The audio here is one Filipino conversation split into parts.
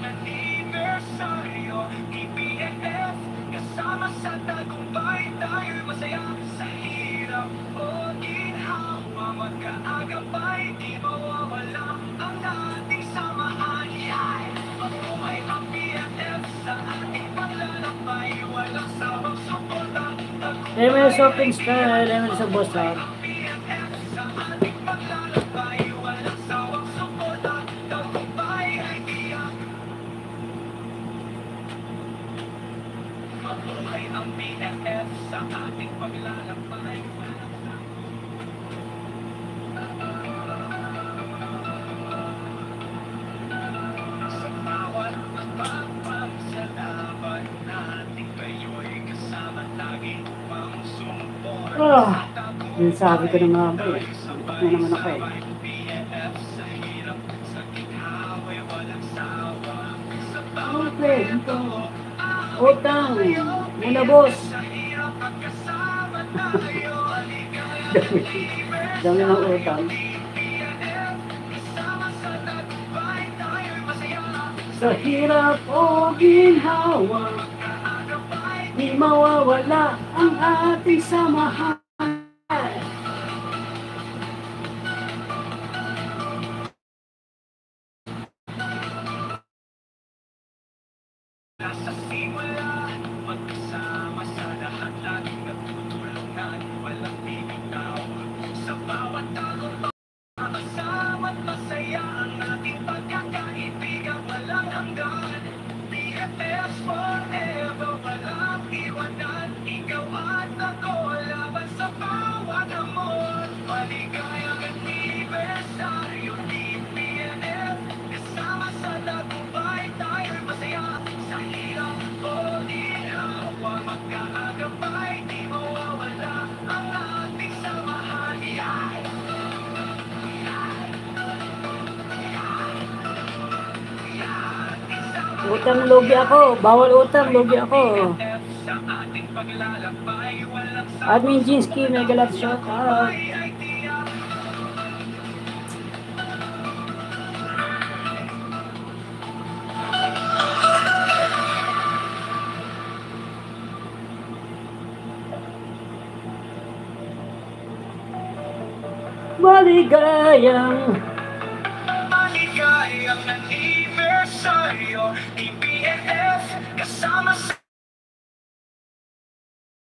anibersaryo, TPF, kasama sa tagumpay, tayo'y masaya sa hirap o ginhawa, magkaagapay, di mawawala ang ating samahan. Mabuhay ang PFF sa ating paglalakbay, walang sawang suporta. Emil Shopping Style, Emil sa Bosa. Mabuhay ang PFF sa ating paglalakbay. Sa bawat pagpapagsalamat natin, kayo'y kasama lagi upang sumuporta. Yung sabi ko na nga ba eh. Bakit na naman ako eh. PFF sa hirap, sa gitawa'y walang sawa. Sa Ano bawat pre? Dito. Utang. Muna boss. Dami ng utang. Sa hirap o ginhawa, di mawawala ang ating samahan. Sa simula, magkasama sa lahat, laging nagtutulungan, walang bibitaw. Sa bawat tagumpay, kasama't masaya ang ating pagkakaibigan, walang hanggan. PFF forever, walang iwanan, ikaw at ako, laban sa bawat hamon. Maligayang anibersaryo, TPF, kasama sa tagumpay, tayo'y masaya. Sa hirap o ginhawa, magkaagapay, di mawawala ang ating samahan. Utang logi ako. Bawal utang logi ako. Sa ating paglalakbay, walang Admin Jinsky, mega love shout out. Maligayang Maligayang anibersaryo, TPF, kasama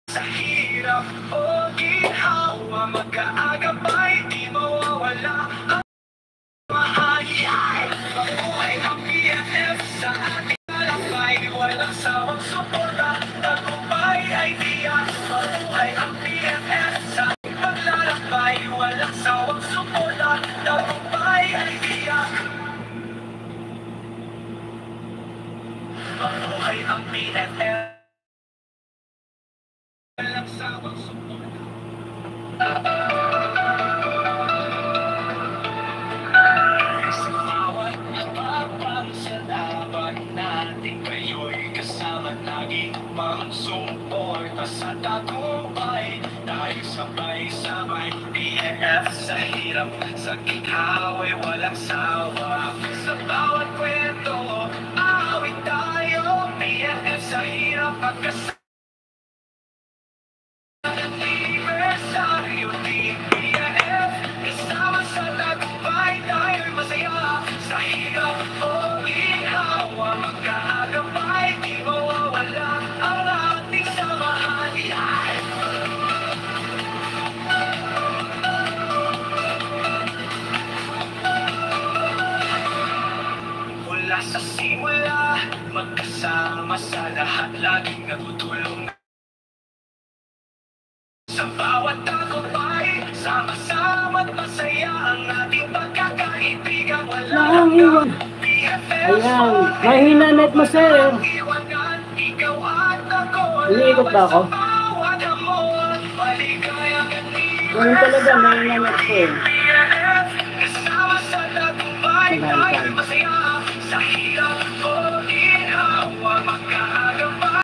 sa hirap o ginhawa, magkaagapay, di mawawala ang samahan. Mabuhay ang PFF sa ating paglalakbay, walang sawang suporta, tagumpay ay tiyak. Mabuhay ang PFF sa ating paglalakbay, walang sawang suporta, tagumpay ay tiyak. Mabuhay ang PFF, walang sawang suporta. Sa bawat pagsalamat natin, kayo'y kasama lagi upang sumuporta sa tagumpay. Tayo sabay-sabay, PFF sa hirap, sa gitawa'y walang sawa. Sa bawat kwento, awit tayo, PFF sa hirap, pagkasama. Anibersaryo, TPF, kasama sa tagumpay, tayo'y masaya. Sa hirap o ginhawa, magkaagapay, di mawawala ang ating samahan. Mula sa simula, magkasama sa lahat, laging nagtutulungan. Sa bawat tagumpay, sama-sama't masaya ang ating pagkakaibigan, walang hanggan. Ayan, mahina net mo sir. Umiikot ba ako? Ganun talaga, mahina net ko eh. Kasama sa tagumpay, tayo'y masaya.